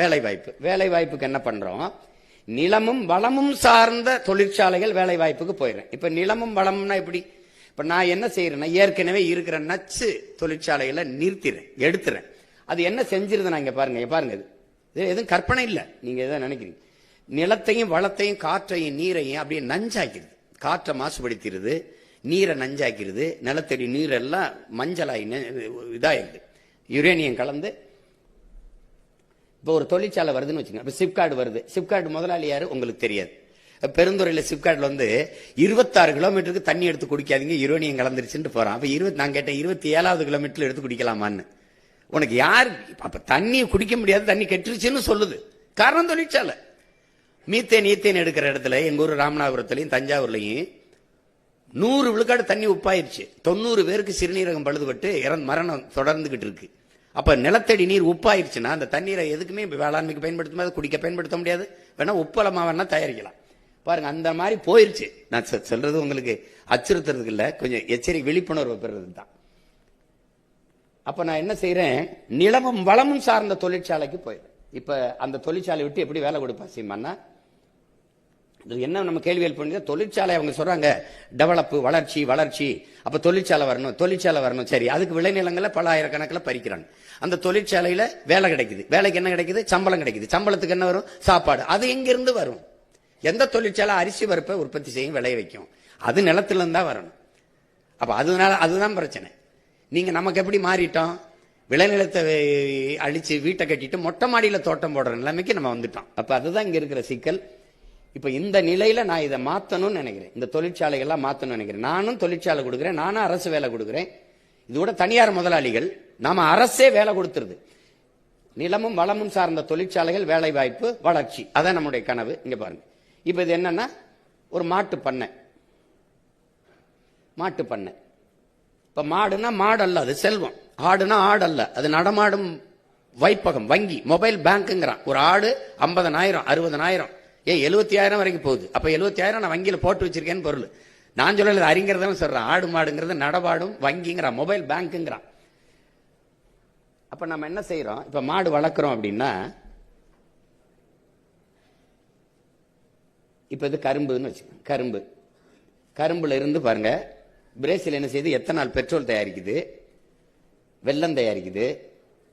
வேலை வாய்ப்பு. வேலை வாய்ப்புக்கு என்ன பண்றோம்? நிலமும் வளமும் சார்ந்த தொழிற்சாலைகள் வேலை வாய்ப்புக்கு போயிடுறேன். இப்ப நிலமும் வளம்னா எப்படி? இப்ப நான் என்ன செய்யறேன்னா, ஏற்கனவே இருக்கிற நச்சு தொழிற்சாலைகளை நிறுத்திடுறேன், எடுத்துறேன். அது என்ன செஞ்சிருது? நான் இங்க பாருங்க, இது எதுவும் கற்பனை இல்ல. நீங்க எதை நினைக்கிறீங்க? நிலத்தையும் வளத்தையும் காற்றையும் நீரையும் அப்படியே நஞ்சாக்கிறது. காற்றை மாசுபடுத்திடுது, நீரை நஞ்சாக்கிறது, நிலத்தடி நீரெல்லாம் மஞ்சளாய் இதாயிருது, யுரேனியம் கலந்து. இப்போ ஒரு தொழிற்சாலை வருதுன்னு வச்சுக்கோங்க. இப்போ சிப்கார்டு வருது. சிப்கார்டு முதலாளி யாரு உங்களுக்கு தெரியாது. பெருந்துறையில் சிப்கார்டில் 26 கிலோமீட்டருக்கு தண்ணி எடுத்து குடிக்காதீங்க, யுரேனியம் கலந்துருச்சுன்னு போறான். அப்ப நான் கேட்டேன், 27வது கிலோமீட்டர்ல எடுத்து குடிக்கலாமான்னு. உனக்கு யார் அப்ப தண்ணி குடிக்க முடியாது, தண்ணி கெட்டுருச்சுன்னு சொல்லுது. காரணம் தொழிற்சாலை. மீத்தேன் எடுக்கிற இடத்துல எங்க ஊர் ராமநாதபுரத்துலயும் தஞ்சாவூர்லயும் 100 விழுக்காடு தண்ணி உப்பாயிருச்சு. 90 பேருக்கு சிறுநீரகம் பழுதுபட்டு மரணம் தொடர்ந்துகிட்டு இருக்கு. அப்ப நிலத்தடி நீர் உப்பாயிருச்சுன்னா அந்த தண்ணீரை எதுக்குமே வேளாண்மைக்கு பயன்படுத்த குடிக்க பயன்படுத்த முடியாது. வேணா உப்பளமா வேணா தயாரிக்கலாம். பாருங்க, அந்த மாதிரி போயிருச்சு. நான் சொல்றது உங்களுக்கு அச்சுறுத்துறதுக்கு இல்ல, கொஞ்சம் எச்சரிக்கை விழிப்புணர்வு பெறுறது தான். அப்ப நான் என்ன செய்யறேன்? நிலமும் வளமும் சார்ந்த தொழிற்சாலைக்கு போயிடுறேன். இப்ப அந்த தொழிற்சாலை விட்டு எப்படி வேலை கொடுப்பா சீமானா? என்ன நம்ம கேள்வி எழுப்ப? தொழிற்சாலை அவங்க சொல்றாங்க டெவலப், வளர்ச்சி. அப்ப தொழிற்சாலை வரணும். சரி, அதுக்கு விளைநிலங்களை பல ஆயிரக்கணக்கில் பறிக்கிறாங்க. அந்த தொழிற்சாலையில வேலை கிடைக்குது. வேலைக்கு என்ன கிடைக்குது? சம்பளம் கிடைக்குது. சம்பளத்துக்கு என்ன வரும்? சாப்பாடு. அது எங்கிருந்து வரும்? எந்த தொழிற்சாலை அரிசி பருப்பை உற்பத்தி செய்யும், விளைய வைக்கும்? அது நிலத்துல இருந்தா வரணும். அப்ப அதுதான் பிரச்சனை. நீங்க நமக்கு எப்படி மாறிட்டோம்? விளைநிலத்தை அழிச்சு வீட்டை கட்டிட்டு மொட்டை மாடியில தோட்டம் போடுற நிலைமைக்கு நம்ம வந்துட்டோம். அப்ப அதுதான் இங்க இருக்கிற சிக்கல். இப்ப இந்த நிலையில நான் இதை மாத்தணும்னு நினைக்கிறேன். இந்த தொழிற்சாலைகள்லாம் மாத்தணும்னு நினைக்கிறேன். நானும் தொழிற்சாலை கொடுக்குறேன், நானும் அரசு வேலை கொடுக்குறேன். இதோட தனியார் முதலாளிகள், நாம அரசே வேலை கொடுத்துருது. நிலமும் வளமும் சார்ந்த தொழிற்சாலைகள், வேலை வாய்ப்பு, வளர்ச்சி, அதான் நம்முடைய கனவு. இங்க பாருங்க, இப்ப இது என்னன்னா ஒரு மாட்டு பண்ணை. இப்ப மாடுனா மாடு அல்ல, அது செல்வம். ஆடுனா ஆடு அல்ல, அது நடமாடும் வைப்பகம், வங்கி, மொபைல் பேங்க்ங்கிறான். ஒரு ஆடு 50,000 60,000 70,000 வரைக்கும் போகுது. அப்ப 70,000 நான் வங்கியில போட்டு வச்சிருக்கேன்னு பொருள். நான் சொல்லல, அறிஞர் சொல்றேன். ஆடு மாடுங்கிறது நடமாடும் வங்கிங்கிறான், மொபைல் பேங்க்ங்கிறான். அப்ப நம்ம என்ன செய்யறோம்? இப்ப மாடு வளர்க்குறோம் அப்படின்னா, இப்ப இது கரும்புன்னு வச்சுக்கோங்க. கரும்புல இருந்து பாருங்க, பிரேசில் என்ன செய்யுது? எத்தனால் பெட்ரோல் தயாரிக்குது, வெல்லம் தயாரிக்குது.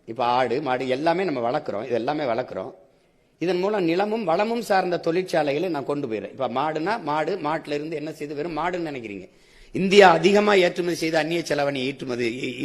இப்ப ஆடு மாடு எல்லாமே நம்ம வளர்க்குறோம். இது எல்லாமே வளர்க்குறோம். இதன் மூலம் நிலமும் வளமும் சார்ந்த தொழிற்சாலைகளை நான் கொண்டு போயிடுறேன். இப்ப மாடுனா மாட்டுல இருந்து என்ன செய்து? வெறும் மாடுன்னு நினைக்கிறீங்க. இந்தியா அதிகமா ஏற்றுமதி செய்த அந்நிய செலவணி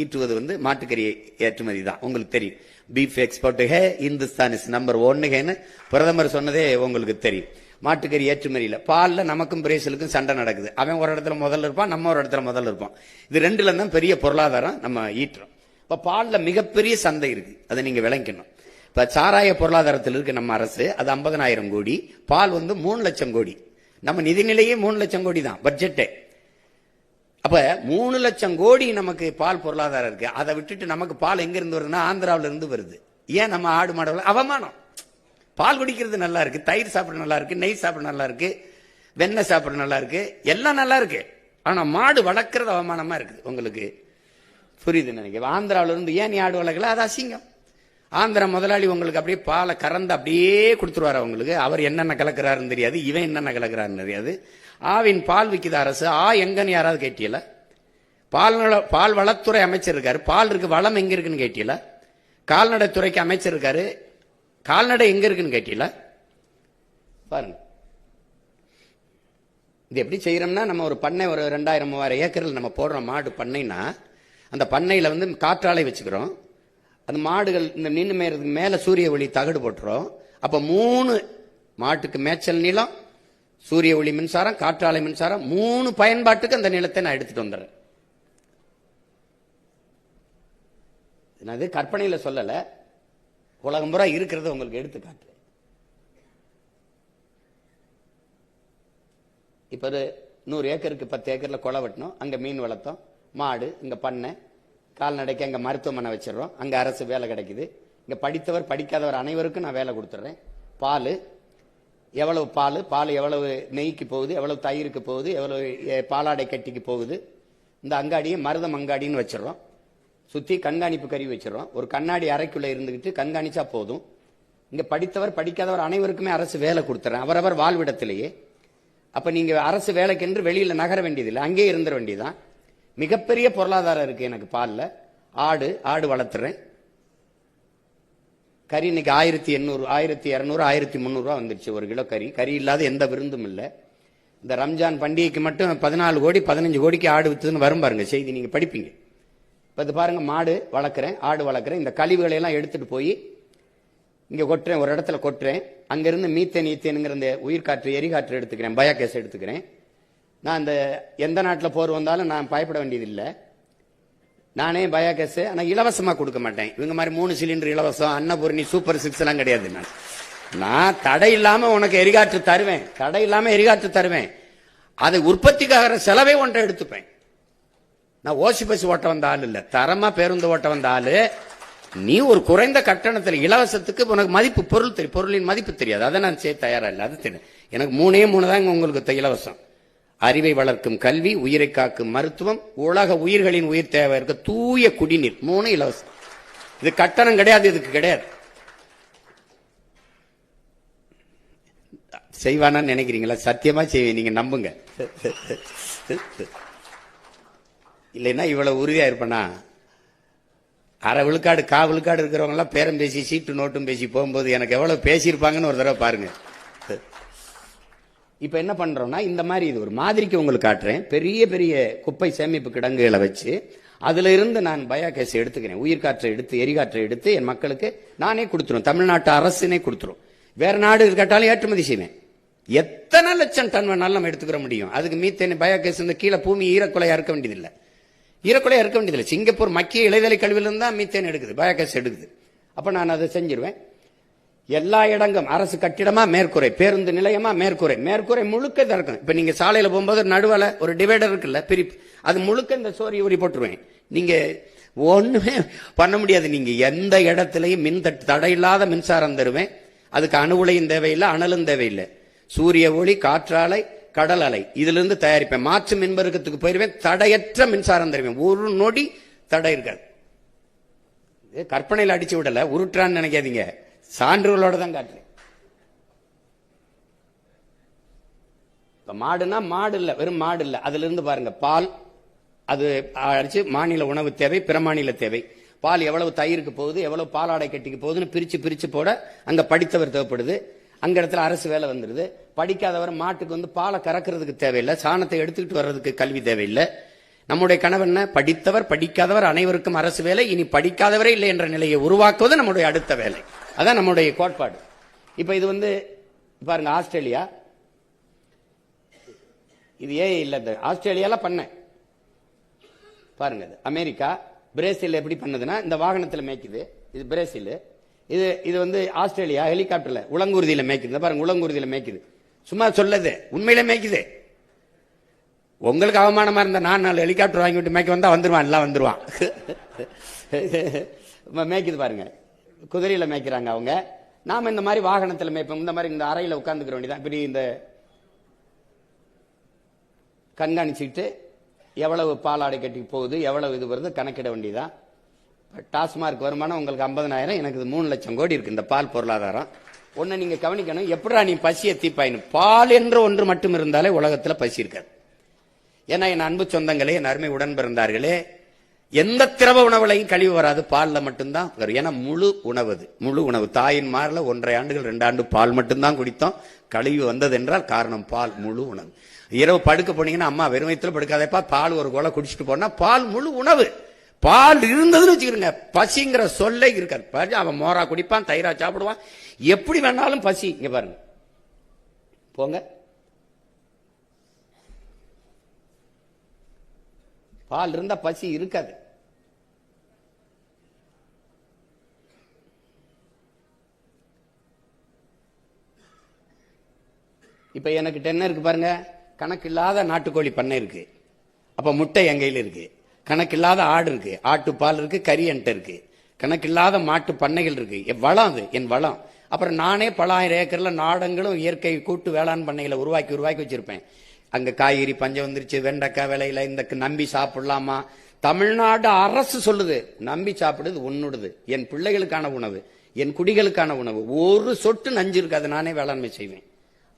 ஈட்டுவது மாட்டுக்கறி ஏற்றுமதி தான். உங்களுக்கு தெரியும். Beef export Hindustan is number 1 பிரதமர் சொன்னதே உங்களுக்கு தெரியும். மாட்டுக்கறி ஏற்றுமதியில பால்ல நமக்கும் பிரேசிலுக்கும் சண்டை நடக்குது. அவன் ஒரு இடத்துல முதல்ல இருப்பான், நம்ம ஒரு இடத்துல முதல்ல இருப்போம். இது ரெண்டுல தான் பெரிய பொருளாதாரம் நம்ம ஈட்டுறோம். இப்ப பால்ல மிகப்பெரிய சந்தை இருக்கு, அதை நீங்க விளங்கணும். இப்ப சாராய பொருளாதாரத்தில் இருக்கு நம்ம அரசு, அது 50,000 கோடி. பால் 3 லட்சம் கோடி. நம்ம நிதிநிலையே 3 லட்சம் கோடி தான் பட்ஜெட்டே. அப்ப 3 லட்சம் கோடி நமக்கு பால் பொருளாதாரம் இருக்கு. அதை விட்டுட்டு நமக்கு பால் எங்க இருந்து வருதுன்னா ஆந்திராவில இருந்து வருது. ஏன்? நம்ம ஆடு மாடு அவமானம். பால் குடிக்கிறது நல்லா இருக்கு, தயிர் சாப்பிட நல்லா இருக்கு, நெய் சாப்பிட நல்லா இருக்கு, வெண்ணெய் சாப்பிட நல்லா இருக்கு, எல்லாம் நல்லா இருக்கு. ஆனா மாடு வளர்க்கறது அவமானமா இருக்குது. உங்களுக்கு புரியுது நினைக்கிறேன். ஆந்திராவில இருந்து ஏன் நீ ஆடு வளர்க்கல? அது அசிங்கம். ஆந்திரா முதலாளி உங்களுக்கு அப்படியே பாலை கறந்து அப்படியே கொடுத்துருவாரு. அவங்களுக்கு அவர் என்னென்ன கலக்கிறாருன்னு தெரியாது, இவன் என்னென்ன கலக்கிறாருன்னு தெரியாது. ஆவின் பால் விற்கிற அரசு எங்கன்னு யாராவது கேட்டியல? பால் வளத்துறை அமைச்சர் இருக்காரு, பால் இருக்கு, வளம் எங்க இருக்குன்னு கேட்டியல? கால்நடைத்துறைக்கு அமைச்சர் இருக்காரு, கால்நடை எங்க இருக்குன்னு கேட்டீங்களா? பாருங்க, இது எப்படி செய்யறோம்னா, நம்ம ஒரு பண்ணை ஒரு 2000-3000 ஏக்கரில் நம்ம போடுறோம் மாடு பண்ணைன்னா, அந்த பண்ணையில காற்றாலை வச்சுக்கிறோம். அந்த மாடுகள் இந்த நின்று மேறதுக்கு மேல சூரிய ஒளி தகடு போட்டுறோம். அப்ப 3 மாட்டுக்கு மேய்ச்சல் நிலம், சூரிய ஒளி மின்சாரம், காற்றாலை மின்சாரம், 3 பயன்பாட்டுக்கு அந்த நிலத்தை நான் எடுத்துட்டு வந்துடுறேன். அது கற்பனையில சொல்லல, உலகம் பூரா இருக்கிறத உங்களுக்கு எடுத்து காட்டுறேன். இப்ப 100 ஏக்கருக்கு 10 ஏக்கர்ல கொலை வெட்டணும், அங்க மீன் வளர்த்தோம், மாடு, இங்க பண்ணை, கால்நடைக்கு அங்க மருத்துவமனை வச்சிடறோம், அங்க அரசு வேலை கிடைக்குது. இங்க படித்தவர் படிக்காதவர் அனைவருக்கும் நான் வேலை கொடுத்துட்றேன். பால் எவ்வளவு பால் எவ்வளவு நெய்க்கு போகுது, எவ்வளவு தயிருக்கு போகுது, எவ்வளவு பாலாடை கட்டிக்கு போகுது. இந்த அங்காடியை மருதம் அங்காடின்னு வச்சிடறோம். சுத்தி கண்காணிப்பு கருவி வச்சிடறோம். ஒரு கண்ணாடி அறைக்குள்ள இருந்துகிட்டு கண்காணிச்சா போதும். இங்க படித்தவர் படிக்காதவர் அனைவருக்குமே அரசு வேலை கொடுத்துறேன், அவரவர் வாழ்விடத்திலேயே. அப்ப நீங்க அரசு வேலைக்கென்று வெளியில நகர வேண்டியதில்லை, அங்கேயே இருந்துட வேண்டியதுதான். மிகப்பெரிய பொருளாதாரம் இருக்கு எனக்கு பால்ல. ஆடு வளர்த்துறேன். கறி இன்னைக்கு 1800, 1200, 1300 ரூபா வந்துருச்சு ஒரு கிலோ கறி. கறி இல்லாத எந்த விருந்தும் இல்லை. இந்த ரம்ஜான் பண்டிகைக்கு மட்டும் 14 கோடி 15 கோடிக்கு ஆடு வித்துன்னு வரும் பாருங்க செய்தி, நீங்க படிப்பீங்க. இப்ப இது பாருங்க, மாடு வளர்க்குறேன், ஆடு வளர்க்குறேன். இந்த கழிவுகளை எல்லாம் எடுத்துட்டு போய் இங்க கொட்டுறேன், ஒரு இடத்துல கொட்டுறேன். அங்கிருந்து மீத்தேன் ஈத்தேனுங்கிற இந்த உயிர்காற்று எரிகாற்று எடுத்துக்கிறேன், பயோகேஸ் எடுத்துக்கிறேன். நான் இந்த எந்த நாட்டில் போர் வந்தாலும் நான் பயப்பட வேண்டியதில்லை. நானே பயோகேஸ் ஆனா இலவசமா கொடுக்க மாட்டேன். இவங்க மாதிரி 3 சிலிண்டர் இலவசம், அன்னபூர்ணி, சூப்பர் 6 எல்லாம் கிடையாது. நான் தடை இல்லாம உனக்கு எரிகாற்று தருவேன், தடை இல்லாம எரிகாற்று தருவேன். அதை உற்பத்திக்காக செலவே ஒன்றை எடுத்துப்பேன். நான் ஓசி பஸ் ஓட்ட வந்த ஆள் இல்ல, தரமா பேருந்து ஓட்ட வந்த ஆளு. நீ ஒரு குறைந்த கட்டணத்தில் இலவசத்துக்கு உனக்கு மதிப்பு பொருள் தெரியும், பொருளின் மதிப்பு தெரியாது, அதை நான் செய்ய தயாரா இல்லை. அது தெரியும் எனக்கு. 3 தான் உங்களுக்கு இலவசம். அறிவை வளர்க்கும் கல்வி, உயிரை காக்கும் மருத்துவம், உலக உயிர்களின் உயிர் தேவை இருக்க தூய குடிநீர், 3 இலவசம். இது கட்டணம் கிடையாது, இதுக்கு கிடையாது. செய்வானான்னு நினைக்கிறீங்களா? சத்தியமா செய்வேன், நீங்க நம்புங்க. இல்லைன்னா இவ்வளவு உறுதியா இருப்பேனா? அரை விழுக்காடு விழுக்காடு இருக்கிறவங்க எல்லாம் பேரம் பேசி சீட்டு நோட்டும் பேசி போகும்போது எனக்கு எவ்வளவு பேசியிருப்பாங்கன்னு ஒரு தடவை பாருங்க. இப்ப என்ன பண்றோம்னா, இந்த மாதிரி இது ஒரு மாதிரிக்கு உங்களுக்கு காட்டுறேன். பெரிய பெரிய குப்பை சேமிப்பு கிடங்குகளை வச்சு அதுல இருந்து நான் பயோகேஸ் எடுத்துக்கிறேன், உயிர்காற்றை எடுத்து எரிகாற்றை எடுத்து என் மக்களுக்கு நானே கொடுத்துரும். தமிழ்நாட்டு அரசுனே கொடுத்துரும். வேற நாடு கேட்டாலும் ஏற்றுமதி செய்வேன். எத்தனை லட்சம் டன் வேணாலும் நம்ம எடுத்துக்கிற முடியும். அதுக்கு மீத்தேன் பயோகேஸ் இந்த கீழே பூமி ஈரக்குலையா இருக்க வேண்டியதில்லை, ஈரக்குலையா இருக்க வேண்டியதில்லை. சிங்கப்பூர் மக்கிய இலைதலை கழிவிலிருந்து தான் மீத்தேன் எடுக்குது, பயோகேஸ் எடுக்குது. அப்ப நான் அதை செஞ்சிருவேன். எல்லா இடங்களும் அரசு கட்டிடமா மேற்கூரை, பேருந்து நிலையமா மேற்கூரை, மேற்கூரை முழுக்க திறக்கணும். இப்ப நீங்க சாலையில போகும்போது நடுவில் ஒரு டிவைடர் இருக்குல்ல, பிரிப்பு, அது முழுக்க இந்த சோரி ஊறி போட்டுருவேன். நீங்க ஒண்ணுமே பண்ண முடியாது. நீங்க எந்த இடத்துலையும் மின் தடையில்லாத மின்சாரம் தருவேன். அதுக்கு அணு உலையும் தேவையில்லை, அனலும் தேவையில்லை. சூரிய ஒளி, காற்றாலை, கடல் அலை, இதுல இருந்து தயாரிப்பேன். மாற்று மின்பெருக்கத்துக்கு போயிருவேன், தடையற்ற மின்சாரம் தருவேன். ஒரு நொடி தடை இருக்காது. கற்பனையில் அடிச்சு விடல, உருட்டான்னு நினைக்காதீங்க, சான்றுகளோட தான் காட்டுறேன். மாடுனா மாடு இல்ல, வெறும் மாடு இல்ல. அதுல இருந்து பாருங்க, பால் அது அடிச்சு மாநில உணவு தேவை, பிற மாநில தேவை. பால் எவ்வளவு தயிருக்கு போகுது, எவ்வளவு பாலாடை கட்டிக்கு போகுதுன்னு பிரிச்சு போட அங்க படித்தவர் தேவைப்படுது. அங்க இடத்துல அரசு வேலை வந்துருது. படிக்காதவர் மாட்டுக்கு வந்து பாலை கறக்கிறதுக்கு தேவையில்லை, சாணத்தை எடுத்துக்கிட்டு வர்றதுக்கு கல்வி தேவையில்லை. நம்முடைய கனவு என்ன? படித்தவர் படிக்காதவர் அனைவருக்கும் அரசு வேலை. இனி படிக்காதவரே இல்லை என்ற நிலையை உருவாக்குவது நம்முடைய அடுத்த வேலை. அதான் நம்முடைய கோட்பாடு. இப்ப இது வந்து பாருங்க, ஆஸ்திரேலியா, இது இல்ல, ஆஸ்திரேலியால பண்ண பாருங்க. அமெரிக்கா, பிரேசில் எப்படி பண்ணதுன்னா இந்த வாகனத்தில் மேய்க்குது, இது பிரேசில். இது வந்து ஆஸ்திரேலியா ஹெலிகாப்டர்ல உலங்குருதியில மேய்க்குது. பாருங்க, உலங்குருதியில மேய்க்குது. சும்மா சொல்லது, உண்மையில மேய்க்குது. உங்களுக்கு அவமானமா இருந்த நான் 4 ஹெலிகாப்டர் வாங்கி விட்டு மேய்க்க வந்தா வந்துருவான், எல்லாம் வந்துருவான். மேய்க்குது பாருங்க, குதிரையில மேய்க்கிறாங்க அவங்க. நாம இந்த மாதிரி வாகனத்தில் மேய்ப்போம். இந்த மாதிரி இந்த அறையில உட்கார்ந்துக்கிற வேண்டியதான். இப்படி இந்த கண்காணிச்சுட்டு எவ்வளவு பாலாடை கட்டி போகுது, எவ்வளவு இது வருது கணக்கிட வேண்டியதான். டாஸ்மார்க் வருமானம் உங்களுக்கு 50,000, எனக்கு 3 லட்சம் கோடி இருக்கு இந்த பால் பொருளாதாரம். ஒன்னு நீங்க கவனிக்கணும், எப்படா நீ பசியை தீப்பாயினும். பால் என்ற ஒன்று மட்டும் இருந்தாலே உலகத்துல பசி இருக்காது. ஏன்னா என் அன்பு சொந்தங்களே, என் அருமை உடன் பிறந்தார்களே, எந்த திரவ உணவுலையும் கழிவு வராது, பால்ல மட்டும்தான் வரும். ஏன்னா முழு உணவு, முழு உணவு. தாயின் மார்ல 1.5 ஆண்டுகள் 2 ஆண்டு பால் மட்டும்தான் குடித்தோம். கழிவு வந்தது என்றால் காரணம் பால், முழு உணவு. இரவு படுக்க போனீங்கன்னா அம்மா வெறும் வயிற்றுல படுக்காதப்பா, பால் ஒரு கோலை குடிச்சிட்டு போனா பால் முழு உணவு. பால் இருந்ததுன்னு வச்சுக்கிறங்க, பசிங்கிற சொல்லே இருக்காது. அவன் மோரா குடிப்பான், தயிரா சாப்பிடுவான், எப்படி வேணாலும் பசி. இங்க பாருங்க, போங்க, பால் இருந்தா பசி இருக்காது. இப்ப எனக்கு என்ன இருக்கு பாருங்க, கணக்கில்லாத நாட்டுக்கோழி பண்ணை இருக்கு. அப்ப முட்டை என் கையில் இருக்கு. கணக்கில்லாத ஆடு இருக்கு, ஆட்டு பால் இருக்கு, கறி என்கிட்ட இருக்கு. கணக்கில்லாத மாட்டு பண்ணைகள் இருக்கு. வளம், அது என் வளம். அப்புறம் நானே பல 1000 ஏக்கர்ல நாடங்களும் இயற்கை கூட்டு வேளாண் பண்ணைகளை உருவாக்கி வச்சிருப்பேன். அங்க காய்கறி பஞ்சம் வந்துருச்சு, வெண்டைக்காய் விலையில இந்த நம்பி சாப்பிடலாமா? தமிழ்நாடு அரசு சொல்லுது, நம்பி சாப்பிடுது உன்னுடுது, என் பிள்ளைகளுக்கான உணவு. என் குடிகளுக்கான உணவு. ஒரு சொட்டு நஞ்சு இருக்காது, நானே வேளாண்மை செய்வேன்.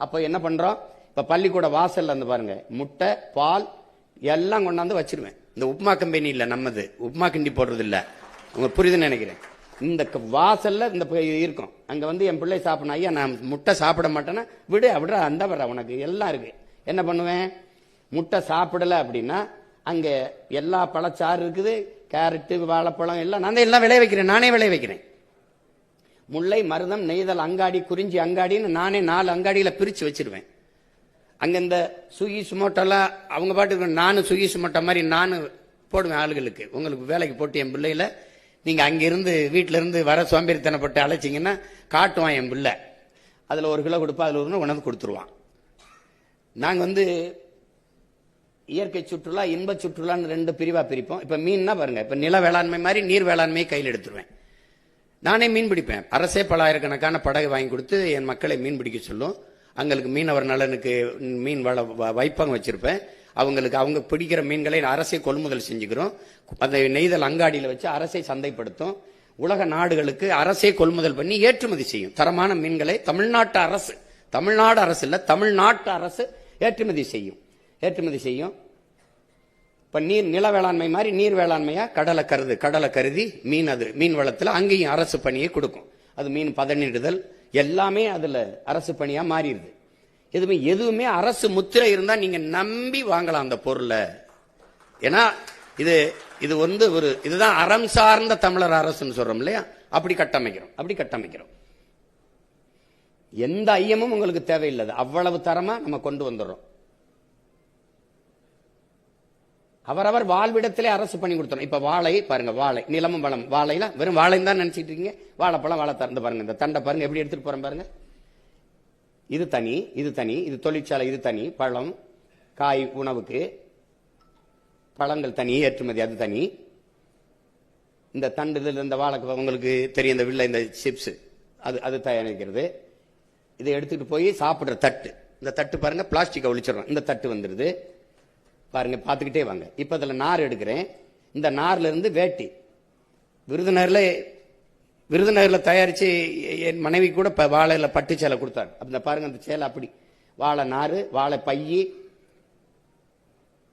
அப்ப என்ன பண்றோம், இப்ப பள்ளிக்கூட வாசல்ல இருந்து பாருங்க, முட்டை பால் எல்லாம் கொண்டாந்து வச்சிருவேன். இந்த உப்புமா கம்பெனி இல்ல, நம்மது உப்புமா கிண்டி போடுறது இல்ல, உங்க புரியுதுன்னு நினைக்கிறேன். இந்த வாசல்ல இந்த இருக்கும், அங்க வந்து என் பிள்ளை சாப்பிடணும், ஐயா நான் முட்டை சாப்பிட மாட்டேன்னா விடு, விடுற அந்த வர உனக்கு எல்லாம் இருக்கு. என்ன பண்ணுவேன், முட்டை சாப்பிடல அப்படின்னா அங்க எல்லா பழச்சாறு இருக்குது, கேரட்டு வாழைப்பழம் எல்லாம் நான் எல்லாம் விளைய வைக்கிறேன், நானே விளைய வைக்கிறேன். முல்லை மருதம் நெய்தல் அங்காடி குறிஞ்சி அங்காடின்னு நானே 4 அங்காடியில பிரிச்சு வச்சிருவேன். அங்க இந்த சுகி சுமோட்டெல்லாம் அவங்க பாட்டுக்கு, நானும் சுகி சுமோட்டோ மாதிரி நானும் போடுவேன் ஆளுகளுக்கு. உங்களுக்கு வேலைக்கு போட்டு என் பிள்ளையில நீங்க அங்கிருந்து வீட்டில இருந்து வர சோம்பேறித்தனப்பட்டு அழைச்சிங்கன்னா காட்டுவான் என் பிள்ளை. அதுல 1 கிலோ கொடுப்பா, அதுல 1 உணவு கொடுத்துருவான். நாங்க வந்து இயற்கை சுற்றுலா இன்ப சுற்றுலான்னு 2 பிரிவா பிரிப்போம். இப்ப மீன்னா பாருங்க, இப்ப நில வேளாண்மை மாதிரி நீர் வேளாண்மையை கையில் எடுத்துருவேன். நானே மீன் பிடிப்பேன். அரசே பல ஆயிரக்கணக்கான படகு வாங்கி கொடுத்து என் மக்களை மீன் பிடிக்க சொல்லும். அவங்களுக்கு மீனவர் நலனுக்கு மீன் வைப்பகம் வச்சிருப்பேன். அவங்களுக்கு அவங்க பிடிக்கிற மீன்களை அரசே கொள்முதல் செஞ்சுக்கிறோம். அந்த நெய்தல் அங்காடியில் வச்சு அரசை சந்தைப்படுத்தும். உலக நாடுகளுக்கு அரசே கொள்முதல் பண்ணி ஏற்றுமதி செய்யும் தரமான மீன்களை. தமிழ்நாட்டு அரசு இல்ல, தமிழ்நாட்டு அரசு ஏற்றுமதி செய்யும். இப்ப நில வேளாண்மை மாதிரி நீர் வேளாண்மையா கடலை கருதி மீன், அது மீன் வளத்துல அங்கேயும் அரசு பணியை கொடுக்கும். அது மீன் பதனிடுதல் எல்லாமே அதுல அரசு பணியா மாறிடுது. எதுவுமே அரசு முத்திரை இருந்தா நீங்க நம்பி வாங்கலாம் அந்த பொருளை. ஏன்னா இது வந்து இதுதான் அறம் சார்ந்த தமிழர் அரசுன்னு சொல்றோம் இல்லையா, அப்படி கட்டமைக்கிறோம். எந்த ஐயமும் உங்களுக்கு தேவையில்லை, அவ்வளவு தரமா நம்ம கொண்டு வந்துடுறோம். அவரவர் வாழ்விடத்திலே அரசு பண்ணி கொடுத்தோம். இப்ப வாழை பாருங்க, வாழை நிலமும் வளம், வாழையில வெறும் வாழைன்னு தான் நினைச்சிட்டு இருக்கீங்க. வாழைப்பழம் வாழை திறந்து பாருங்க, இந்த தண்டை பாருங்க எப்படி எடுத்துட்டு போறேன் பாருங்க. இது தனி, இது தொழிற்சாலை, இது தனி. பழம் காய் உணவுக்கு பழங்கள் தனி, ஏற்றுமதி அது தனி. இந்த தண்டு இந்த வாழை உங்களுக்கு தெரியும், இந்த வில்ல இந்த சிப்ஸ் அது தயாரிக்கிறது. இதை எடுத்துட்டு போய் சாப்பிடுற தட்டு, இந்த தட்டு பாருங்க பிளாஸ்டிக் ஒழிச்சிடறோம். இந்த தட்டு வந்துருது பாருங்க, பாத்துக்கிட்டே வாங்க. இப்ப இதுல நார் எடுக்கிறேன். இந்த நார்ல இருந்து வேட்டி விருதுநகர்ல தயாரிச்சு என் மனைவி கூட வாழையில பட்டு சேலை கொடுத்தாரு. அந்த பாருங்க அந்த சேலை அப்படி வாழை நாறு, வாழை பையி,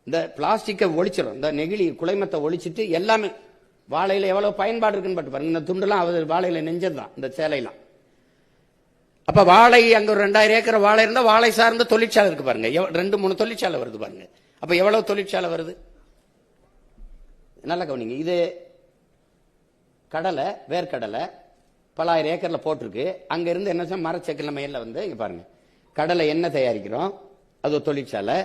இந்த பிளாஸ்டிக்கை ஒழிச்சிடும், இந்த நெகிழி குலைமத்தை ஒழிச்சிட்டு எல்லாமே. வாழையில எவ்வளவு பயன்பாடு இருக்குன்னு பட்டு பாருங்க. இந்த துண்டுலாம் வாழையில நெஞ்சதுதான் இந்த சேலையெல்லாம். அப்ப வாழை அங்க ஒரு 2000 ஏக்கர் வாழை இருந்தா வாழை சார்ந்த தொழிற்சாலை இருக்கு பாருங்க, 2-3 தொழிற்சாலை வருது பாருங்க. அப்ப எவ்வளவு தொழிற்சாலை வருது, நல்ல கவனிங்க. இது கடலை, வேர்க்கடலை பல ஆயிரம் ஏக்கர்ல போட்டிருக்கு. அங்க இருந்து என்ன மரச்செக்கில் மையல்ல வந்து இங்க பாருங்க, கடலை எண்ணெய் தயாரிக்கிறோம், அது ஒரு தொழிற்சாலை.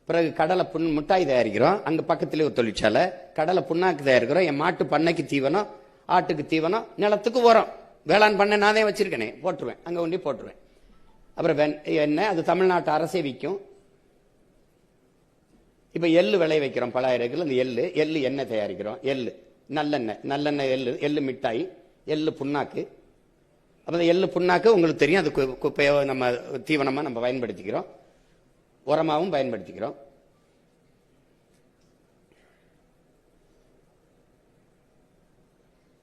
பிறகு கடலை மிட்டாய் தயாரிக்கிறோம், அங்க பக்கத்திலே ஒரு தொழிற்சாலை. கடலை புண்ணாக்கு தயாரிக்கிறோம், என் மாட்டு பண்ணைக்கு தீவனம், ஆட்டுக்கு தீவனம், நிலத்துக்கு உரம். வேளாண் பண்ணை நானே வச்சிருக்கேனே, போட்டுருவேன், அங்க ஒண்டி போட்டுருவேன். அப்புறம் எண்ணெய், அது தமிழ்நாட்டு அரசே விற்கும். இப்ப எள்ளு விளை வைக்கிறோம் பல ஆயிரம் ஏக்கர்ல. இந்த எள்ளு எண்ணெய் தயாரிக்கிறோம். நல்லெண்ணெய், எள்ளு மிட்டாய், எள்ளு புண்ணாக்கு. அப்ப எள்ளு புண்ணாக்கு உங்களுக்கு தெரியும், அது குப்பையோ நம்ம தீவனமா நம்ம பயன்படுத்திக்கிறோம், உரமாவும் பயன்படுத்திக்கிறோம்.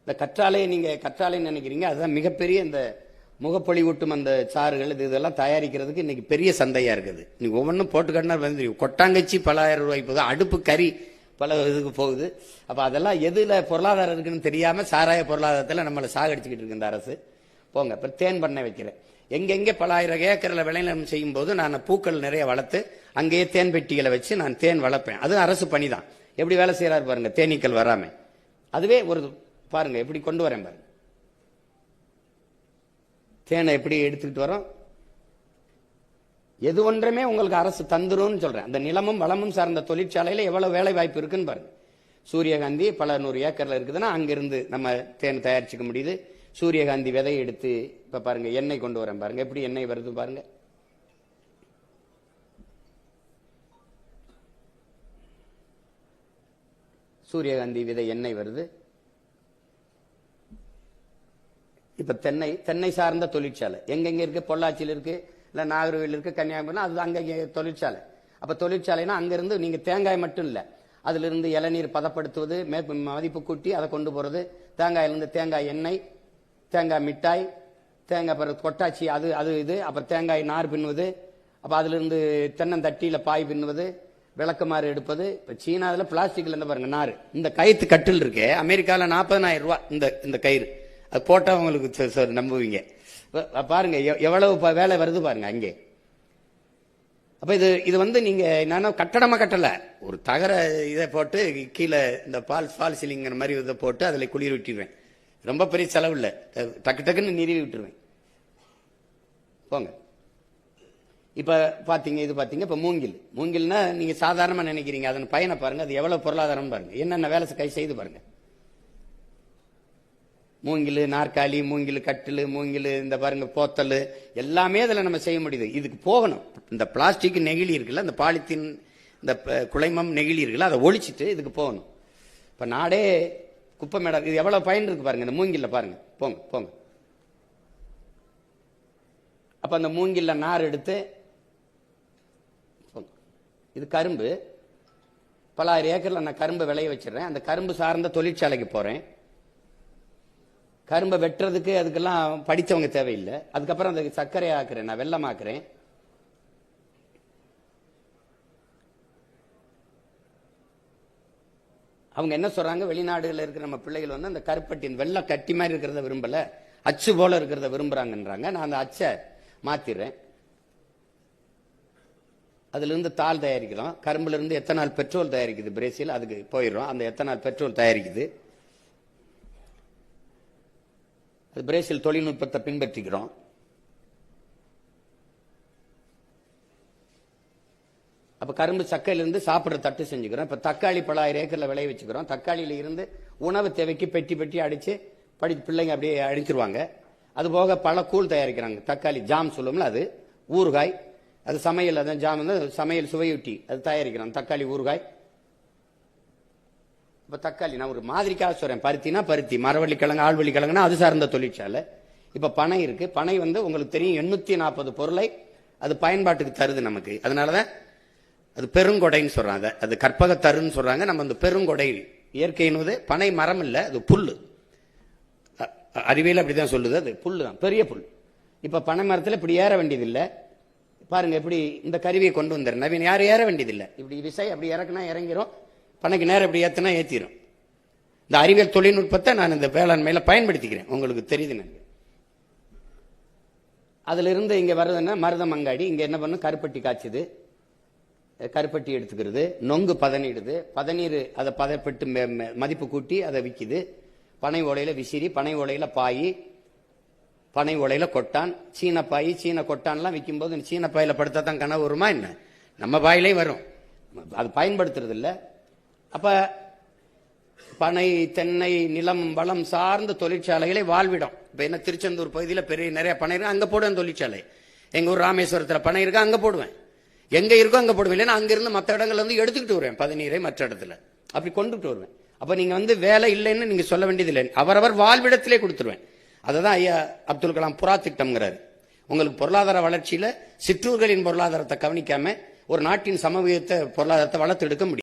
இந்த கற்றாழை நினைக்கிறீங்க, அதுதான் மிகப்பெரிய இந்த முகப்பொழிவூட்டும் அந்த சாறுகள் இதெல்லாம் தயாரிக்கிறதுக்கு இன்னைக்கு பெரிய சந்தையா இருக்குது. நீங்க ஒவ்வொன்றும் போட்டுக்கட்டினா வந்து கொட்டாங்கச்சி பல ஆயிரம் ரூபாய்க்கு போகுது, அடுப்பு கறி பல இதுக்கு போகுது. அப்ப அதெல்லாம் எதுல பொருளாதாரம் இருக்குன்னு தெரியாம சாராய பொருளாதாரத்துல நம்மளை சாகடிச்சுக்கிட்டு இருக்கு இந்த அரசு. போங்க, இப்ப தேன் பண்ணை வைக்கிறேன். எங்கெங்கே பல ஆயிரம் ஏக்கர்ல விளைநிலம் செய்யும் போது நான் பூக்கள் நிறைய வளர்த்து அங்கேயே தேன் பெட்டிகளை வச்சு நான் தேன் வளர்ப்பேன். அது அரசு பணி தான். எப்படி வேலை செய்யறாரு பாருங்க, தேனீக்கள் வராம. அதுவே ஒரு பாருங்க எப்படி கொண்டு வரேன் பாருங்க, தேனை எப்படி எடுத்துக்கிட்டு வரோம். எது ஒன்றுமே உங்களுக்கு அரசு தந்துரும் சொல்றேன். அந்த நிலமும் வளமும் சார்ந்த தொழிற்சாலையில எவ்வளவு வேலை வாய்ப்பு இருக்குன்னு பாருங்க. சூரியகாந்தி பல 100 ஏக்கர்ல இருக்குதுன்னா அங்கிருந்து நம்ம தேன் தயாரிச்சுக்க முடியுது. சூரியகாந்தி விதையை எடுத்து இப்ப பாருங்க எண்ணெய் கொண்டு வரேன் பாருங்க, எப்படி எண்ணெய் வருது பாருங்க. சூரியகாந்தி விதை எண்ணெய் வருது. இப்ப தென்னை சார்ந்த தொழிற்சாலை எங்கெங்க இருக்கு, பொள்ளாச்சியில் இருக்கு, இல்ல நாகர்கோவில் இருக்கு, கன்னியாகுமரி, அது அங்க தொழிற்சாலை. அப்ப தொழிற்சாலைனா அங்க இருந்து நீங்க தேங்காய் மட்டும் இல்ல, அதுல இருந்து இளநீர் பதப்படுத்துவது, மதிப்பு கூட்டி அதை கொண்டு போறது, தேங்காயிலிருந்து தேங்காய் எண்ணெய், தேங்காய் மிட்டாய், தேங்காய் பிறகு கொட்டாச்சி, அது அது இது, அப்புறம் தேங்காய் நார் பின்னுவது, அப்ப அதுல இருந்து தென்னந்தட்டியில பாய் பின்னுவது, விளக்குமாறு எடுப்பது. இப்ப சீனாவில் பிளாஸ்டிக்ல இருந்து பாருங்க நார், இந்த கயிற்று கட்டில் இருக்கே, அமெரிக்காவில் 40,000 ரூபாய் இந்த கயிறு, அது போட்டா உங்களுக்கு நம்புவீங்க. பாருங்க எவ்வளவு வேலை வருது பாருங்க அங்கே. அப்ப இது வந்து நீங்க நானும் கட்டடமா கட்டல, ஒரு தகர இதை போட்டு கீழே இந்த ஃபால் சீலிங்கிற மாதிரி இதை போட்டு அதுல குளிர் விட்டுருவேன். ரொம்ப பெரிய செலவு இல்லை, டக்கு டக்குன்னு நிறுவி விட்டுருவேன். போங்க. இப்ப பாத்தீங்க, இது பாத்தீங்க. இப்ப மூங்கில்னா நீங்க சாதாரணமா நினைக்கிறீங்க, அதன் பயனை பாருங்க, அது எவ்வளவு பொருளாதாரம் பாருங்க, என்னென்ன வேலை கை செய்து பாருங்க. மூங்கில் நாற்காலி, மூங்கில் கட்டில், மூங்கில் இந்த பாருங்க போத்தல், எல்லாமே அதில் நம்ம செய்ய முடியுது. இதுக்கு போகணும். இந்த பிளாஸ்டிக் நெகிழி இருக்குல்ல, இந்த பாலித்தீன், இந்த குலைமம் நெகிழி இருக்குல்ல, அதை ஒழிச்சிட்டு இதுக்கு போகணும். இப்ப நாடே குப்பை மேடம், இது எவ்வளவு பயன் இருக்கு பாருங்க இந்த மூங்கில்ல பாருங்க. போங்க போங்க. அப்ப அந்த மூங்கில்ல நார் எடுத்து, இது கரும்பு, பல 1000 ஏக்கர்ல நான் கரும்பு விளைய வச்சிடறேன். அந்த கரும்பு சார்ந்த தொழிற்சாலைக்கு போறேன். கரும்பை வெட்டுறதுக்கு அதுக்கெல்லாம் படித்தவங்க தேவையில்லை. அதுக்கப்புறம் அந்த சர்க்கரை ஆக்குறேன், நான் வெல்லம் ஆக்குறேன். அவங்க என்ன சொல்றாங்க, வெளிநாடுகளில் இருக்கிற நம்ம பிள்ளைகள் வந்து அந்த கருப்பட்டின் வெள்ளை கட்டி மாதிரி இருக்கிறத விரும்பல, அச்சு போல இருக்கிறத விரும்புறாங்கன்றாங்க. நான் அந்த அச்சை மாத்திடுறேன். அதுல இருந்து தாள் தயாரிக்கிறோம். கரும்புல இருந்து எத்தனால் பெட்ரோல் தயாரிக்குது பிரேசில், அதுக்கு போயிடுறோம். அந்த எத்தனால் பெட்ரோல் தயாரிக்குது. அது பிரேசில் தொழில்நுட்பத்தை பின்பற்றுகிறோம். அப்ப கரும்பு சக்கையிலிருந்து சாப்பிடுற தட்டு செஞ்சுக்கிறோம். இப்ப தக்காளி பல 1000 ஏக்கர்ல விளைய வச்சுக்கிறோம். தக்காளியில இருந்து உணவு தேவைக்கு பெட்டி அடிச்சு பிள்ளைங்க அப்படியே அடிச்சிருவாங்க. அது போக பல கூழ் தயாரிக்கிறாங்க. தக்காளி ஜாம் சொல்லுவோம்ல, அது ஊறுகாய், அது சமையல், அதான் ஜாம் வந்து சமையல் சுவையொட்டி அது தயாரிக்கிறாங்க, தக்காளி ஊறுகாய். இப்ப தக்காளி நான் ஒரு மாதிரிக்காக சொல்றேன். பருத்தினா பருத்தி, மரவள்ளி கிழங்கு, ஆழ்வள்ளி கிழங்குனா அது சார்ந்த தொழிற்சாலை. இப்ப பனை இருக்கு. பனை வந்து உங்களுக்கு தெரியும் 840 பொருளை அது பயன்பாட்டுக்கு தருது நமக்கு. அதனாலதான் அது பெருங்கொடைன்னு சொல்றாங்க, அது கற்பக தருன்னு சொல்றாங்க. நம்ம அந்த பெருங்கொடை இயற்கையினது பனை மரம் இல்ல, அது புல்லு. அறிவியல் அப்படிதான் சொல்லுது, அது புல்லு தான், பெரிய புல். இப்ப பனை மரத்துல இப்படி ஏற வேண்டியதில்லை பாருங்க. இப்படி இந்த கருவியை கொண்டு வந்துரு நவீன, யாரும் ஏற வேண்டியதில்லை. இப்படி விசை அப்படி இறக்குனா இறங்கிரும், பனைக்கு நேரம் இப்படி ஏத்துனா ஏத்திரும். இந்த அறிவியல் தொழில்நுட்பத்தை நான் இந்த வேளாண்மையில பயன்படுத்திக்கிறேன், உங்களுக்கு தெரியுது. அதுல இருந்து இங்க வருதுன்னா மருதம் அங்காடி, இங்க என்ன பண்ணும், கருப்பட்டி காய்ச்சுது, கருப்பட்டி எடுத்துக்கிறது, நொங்கு பதனிடுது, பதநீர் அதை பதப்பட்டு மதிப்பு கூட்டி அதை விற்கிது. பனை ஓலையில விசிறி, பனை ஓலையில பாய், பனை ஓலையில கொட்டான், சீன பாய், சீன கொட்டான்லாம் விற்கும் போது சீன பாயில படுத்தா தான் கனவு வருமா என்ன? நம்ம பாயிலையும் வரும், அது பயன்படுத்துறது இல்லை. அப்ப பனை, தென்னை, நிலம், வளம் சார்ந்த தொழிற்சாலைகளை வாழ்விடும். இப்ப என்ன திருச்செந்தூர் பகுதியில் பெரிய நிறைய பனை இருக்கு, அங்க போடுவேன் தொழிற்சாலை. எங்க ஊர் ராமேஸ்வரத்துல பனை இருக்கு, அங்க போடுவேன். எங்க இருக்கோ அங்க போடுவேன். இல்லைன்னா அங்கிருந்து மற்ற இடங்கள்ல வந்து எடுத்துக்கிட்டு வருவேன் பதநீரை, மற்ற இடத்துல அப்படி கொண்டுட்டு வருவேன். அப்ப நீங்க வந்து வேலை இல்லைன்னு நீங்க சொல்ல வேண்டியதில்லை, அவரவர் வாழ்விடத்திலே கொடுத்துருவேன். அததான் ஐயா அப்துல் கலாம் புறா திட்டம்ங்கிறாரு. உங்களுக்கு பொருளாதார வளர்ச்சியில சிற்றூர்களின் பொருளாதாரத்தை கவனிக்காம ஒரு நாட்டின் சமூகத்தை பொருளாதாரத்தை வளர்த்து எடுக்க முடியும்.